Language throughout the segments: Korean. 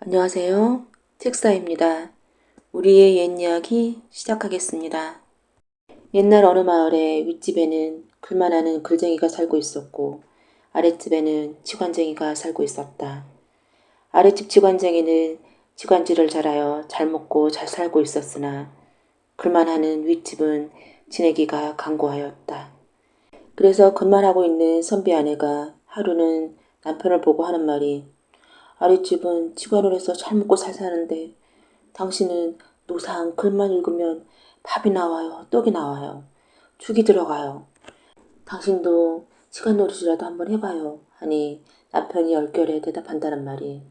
안녕하세요. 책사입니다. 우리의 옛 이야기 시작하겠습니다. 옛날 어느 마을에 윗집에는 글만 하는 글쟁이가 살고 있었고 아랫집에는 치관쟁이가 살고 있었다. 아랫집 치관쟁이는 치관질을 잘하여 잘 먹고 잘 살고 있었으나 글만 하는 윗집은 지내기가 강고하였다. 그래서 글만 하고 있는 선비 아내가 하루는 남편을 보고 하는 말이 아랫집은 치관을 해서 잘 먹고 잘 사는데 당신은 노상 글만 읽으면 밥이 나와요. 떡이 나와요. 죽이 들어가요. 당신도 시간 노릇이라도 한번 해봐요. 하니 남편이 얼결에 대답한다는 말이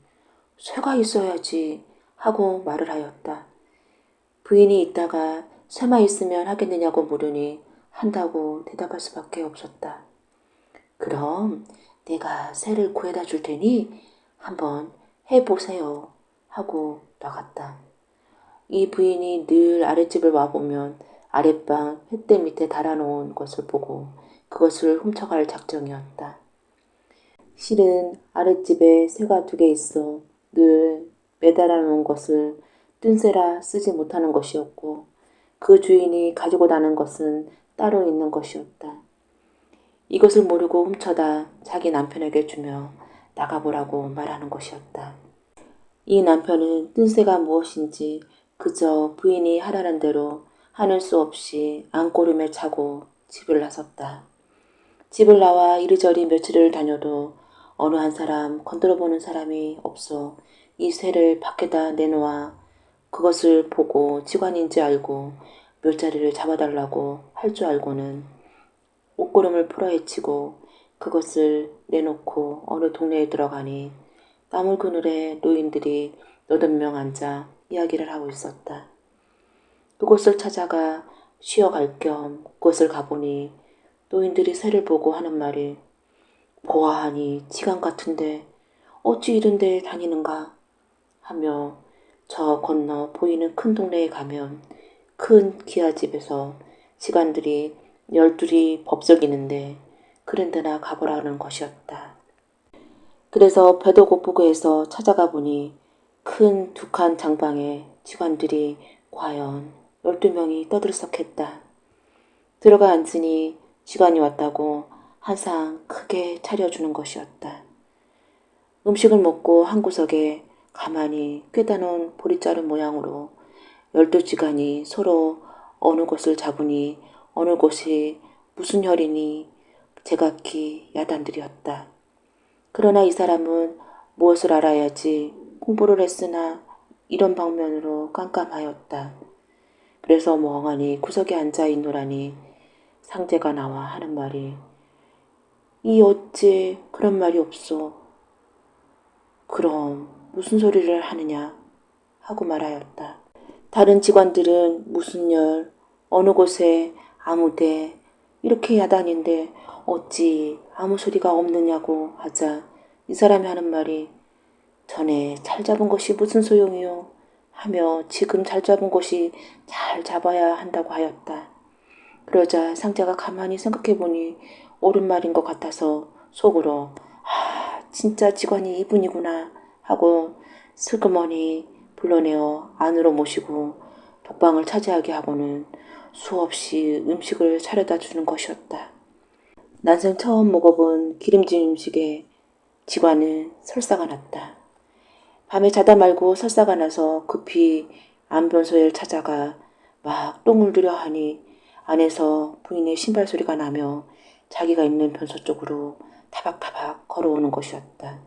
쇠가 있어야지 하고 말을 하였다. 부인이 있다가 쇠만 있으면 하겠느냐고 물으니 한다고 대답할 수밖에 없었다. 그럼 내가 쇠를 구해다 줄 테니 한번 해보세요 하고 나갔다. 이 부인이 늘 아랫집을 와보면 아랫방 횃대 밑에 달아놓은 것을 보고 그것을 훔쳐갈 작정이었다. 실은 아랫집에 새가 2개 있어 늘 매달아 놓은 것을 뜬새라 쓰지 못하는 것이었고 그 주인이 가지고 나는 것은 따로 있는 것이었다. 이것을 모르고 훔쳐다 자기 남편에게 주며 나가보라고 말하는 것이었다. 이 남편은 뜬새가 무엇인지 그저 부인이 하라는 대로 하는 수 없이 안고름에 차고 집을 나섰다. 집을 나와 이리저리 며칠을 다녀도 어느 한 사람 건드려보는 사람이 없어 이 쇠를 밖에다 내놓아 그것을 보고 직관인지 알고 묘자리를 잡아달라고 할 줄 알고는 옷고름을 풀어헤치고 그것을 내놓고 어느 동네에 들어가니 나물 그늘에 노인들이 8명 앉아 이야기를 하고 있었다. 그곳을 찾아가 쉬어갈 겸 그곳을 가보니 노인들이 새를 보고 하는 말이 보아하니 지간 같은데 어찌 이런 데에 다니는가 하며 저 건너 보이는 큰 동네에 가면 큰 기아집에서 지간들이 12이 법석이는데 그런 데나 가보라는 것이었다. 그래서 배도 고프고 해서 찾아가 보니 큰 2칸 장방에 직원들이 과연 12명이 떠들썩했다. 들어가 앉으니 직원이 왔다고 한 상 크게 차려주는 것이었다. 음식을 먹고 한 구석에 가만히 꿰다 놓은 보리자루 모양으로 12직원이 서로 어느 곳을 잡으니 어느 곳이 무슨 혈이니 제각기 야단들이었다. 그러나 이 사람은 무엇을 알아야지 공부를 했으나 이런 방면으로 깜깜하였다. 그래서 멍하니 구석에 앉아 있노라니 상제가 나와 하는 말이 이 어째 그런 말이 없소. 그럼 무슨 소리를 하느냐 하고 말하였다. 다른 직원들은 무슨 열, 어느 곳에 아무데 이렇게 야단인데 어찌 아무 소리가 없느냐고 하자 이 사람이 하는 말이 전에 잘 잡은 것이 무슨 소용이요 하며 지금 잘 잡은 것이 잘 잡아야 한다고 하였다. 그러자 상자가 가만히 생각해보니 옳은 말인 것 같아서 속으로 진짜 직원이 이분이구나 하고 슬그머니 불러내어 안으로 모시고 독방을 차지하게 하고는 수없이 음식을 차려다 주는 것이었다. 난생 처음 먹어본 기름진 음식에 직원은 설사가 났다. 밤에 자다 말고 설사가 나서 급히 안변소를 찾아가 막 똥을 두려 하니 안에서 부인의 신발 소리가 나며 자기가 있는 변소 쪽으로 타박타박 걸어오는 것이었다.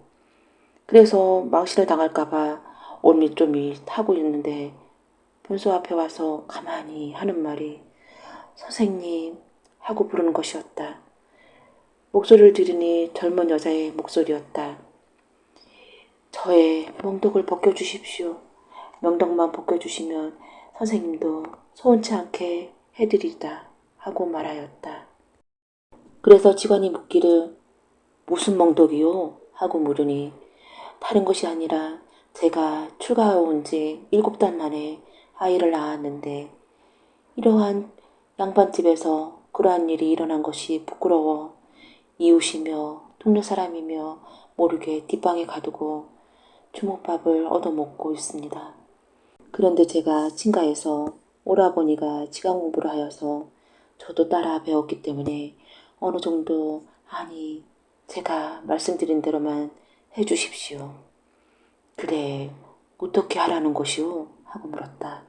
그래서 망신을 당할까봐 올밑조밑 하고 있는데 변소 앞에 와서 가만히 하는 말이 선생님 하고 부르는 것이었다. 목소리를 들으니 젊은 여자의 목소리였다. 저의 멍덕을 벗겨주십시오. 명덕만 벗겨주시면 선생님도 소원치 않게 해드리다 하고 말하였다. 그래서 직원이 묻기를 무슨 멍덕이요? 하고 물으니 다른 것이 아니라 제가 출가해 온 지 7달 만에 아이를 낳았는데 이러한 양반집에서 그러한 일이 일어난 것이 부끄러워 이웃이며 동네 사람이며 모르게 뒷방에 가두고 주먹밥을 얻어먹고 있습니다. 그런데 제가 친가에서 오라버니가 지강 공부를 하여서 저도 따라 배웠기 때문에 어느 정도 아니 제가 말씀드린 대로만 해주십시오. 그래 어떻게 하라는 것이오? 하고 물었다.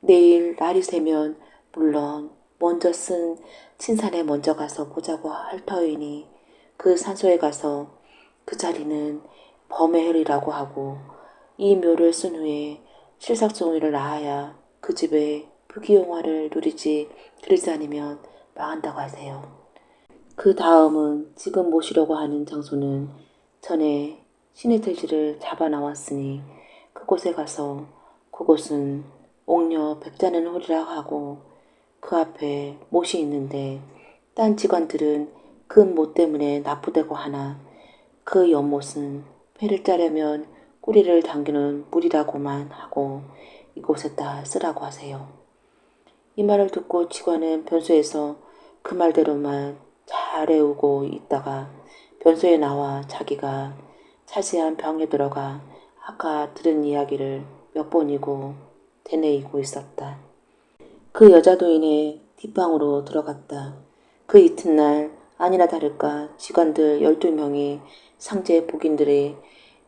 내일 날이 새면 물론 먼저 쓴 친산에 먼저 가서 보자고 할 터이니 그 산소에 가서 그 자리는 범의 혈이라고 하고 이 묘를 쓴 후에 실삭송이를 낳아야 그 집에 부귀영화를 누리지 그러지 않으면 망한다고 하세요. 그 다음은 지금 모시려고 하는 장소는 전에 신의 돼지를 잡아 나왔으니 그곳에 가서 그곳은 옥녀 백자는 홀이라 하고 그 앞에 못이 있는데 딴 직원들은 그 못 때문에 나쁘다고 하나 그 연못은 배를 짜려면 꼬리를 당기는 물이라고만 하고 이곳에다 쓰라고 하세요. 이 말을 듣고 직원은 변소에서 그 말대로만 잘 애우고 있다가 변소에 나와 자기가 차지한 병에 들어가 아까 들은 이야기를 몇 번이고 되뇌이고 있었다. 그 여자도인의 뒷방으로 들어갔다. 그 이튿날 아니나 다를까 직원들 12명이 상제 복인들의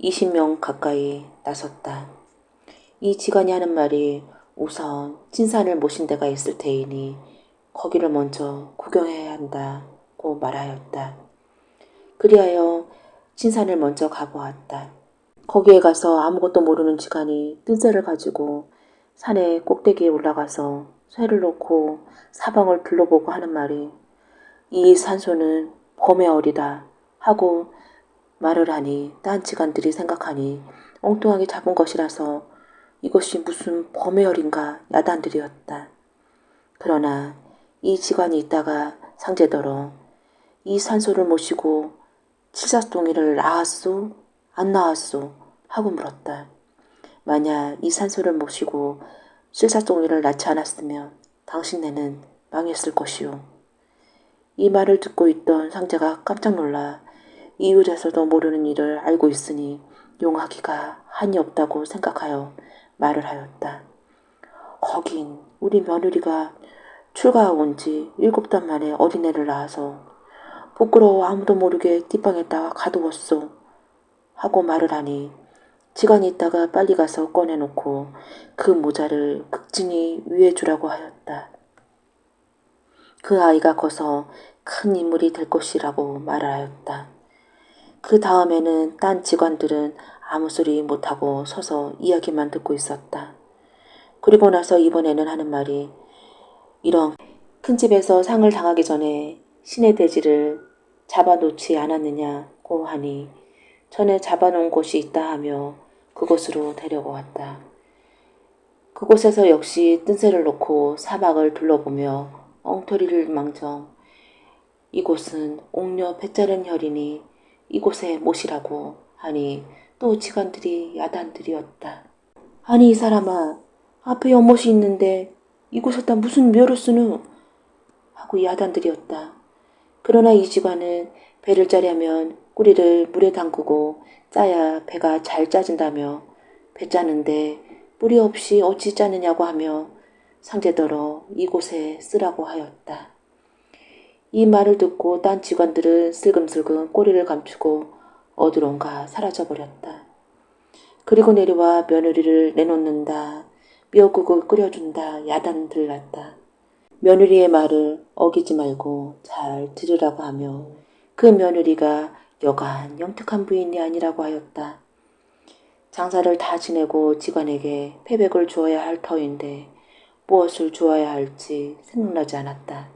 20명 가까이 나섰다. 이 직원이 하는 말이 우선 진산을 모신 데가 있을 테이니 거기를 먼저 구경해야 한다고 말하였다. 그리하여 진산을 먼저 가보았다. 거기에 가서 아무것도 모르는 직원이 뜬새를 가지고 산의 꼭대기에 올라가서 쇠를 놓고 사방을 둘러보고 하는 말이 이 산소는 범의 얼이다 하고 말을 하니 딴 직원들이 생각하니 엉뚱하게 잡은 것이라서 이것이 무슨 범의 얼인가 야단들이었다. 그러나 이 직원이 있다가 상제더러 이 산소를 모시고 칠사동이를 낳았소? 안 낳았소? 하고 물었다. 만약 이 산소를 모시고 칠사동이를 낳지 않았으면 당신네는 망했을 것이오. 이 말을 듣고 있던 상제가 깜짝 놀라 이웃에서도 모르는 일을 알고 있으니 용하기가 한이 없다고 생각하여 말을 하였다. 거긴 우리 며느리가 출가온 지 7달 만에 어린애를 낳아서 부끄러워 아무도 모르게 뒷방에다가 가두었소 하고 말을 하니 직원이 있다가 빨리 가서 꺼내놓고 그 모자를 극진히 위에 주라고 하였다. 그 아이가 커서 큰 인물이 될 것이라고 말을 하였다. 그 다음에는 딴 직원들은 아무 소리 못하고 서서 이야기만 듣고 있었다. 그리고 나서 이번에는 하는 말이 이런 큰 집에서 상을 당하기 전에 신의 돼지를 잡아놓지 않았느냐고 하니 전에 잡아놓은 곳이 있다 하며 그곳으로 데려고 왔다. 그곳에서 역시 뜬새를 놓고 사막을 둘러보며 엉터리를 망정 이곳은 옥녀 배짜른 혈이니 이곳에 못이라고 하니 또 직원들이 야단들이었다. 아니 이 사람아 앞에 연못이 있는데 이곳에다 무슨 묘를 쓰누? 하고 야단들이었다. 그러나 이 직원은 배를 짜려면 꼬리를 물에 담그고 짜야 배가 잘 짜진다며 배 짜는데 뿌리 없이 어찌 짜느냐고 하며 상제더러 이곳에 쓰라고 하였다. 이 말을 듣고 딴 직원들은 슬금슬금 꼬리를 감추고 어디론가 사라져버렸다. 그리고 내려와 며느리를 내놓는다. 미역국을 끓여준다. 야단들 났다. 며느리의 말을 어기지 말고 잘 들으라고 하며 그 며느리가 여간 영특한 부인이 아니라고 하였다. 장사를 다 지내고 직원에게 패백을 주어야 할 터인데 무엇을 주어야 할지 생각나지 않았다.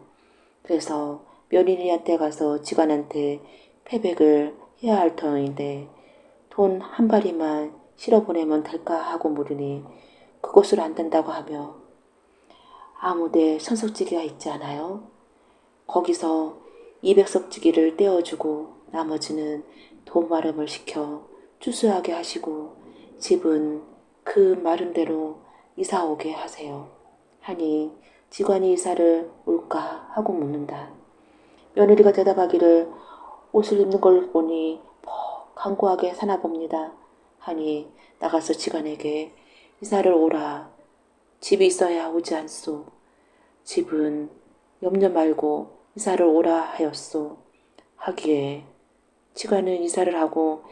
그래서 며느리한테 가서 직원한테 패백을 해야 할 터인데 돈 한 바리만 실어 보내면 될까 하고 물으니 그것을 안 된다고 하며 아무데 선석지기가 있지 않아요? 거기서 200석지기를 떼어주고 나머지는 돈 마름을 시켜 추수하게 하시고 집은 그 마름대로 이사 오게 하세요. 하니 직원이 이사를 올까 하고 묻는다. 며느리가 대답하기를 옷을 입는 걸 보니 퍽 강고하게 사나 봅니다. 하니 나가서 지간에게 이사를 오라. 집이 있어야 오지 않소. 집은 염려 말고 이사를 오라 하였소. 하기에 지간은 이사를 하고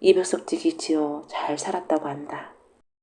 200석지기 지어 잘 살았다고 한다.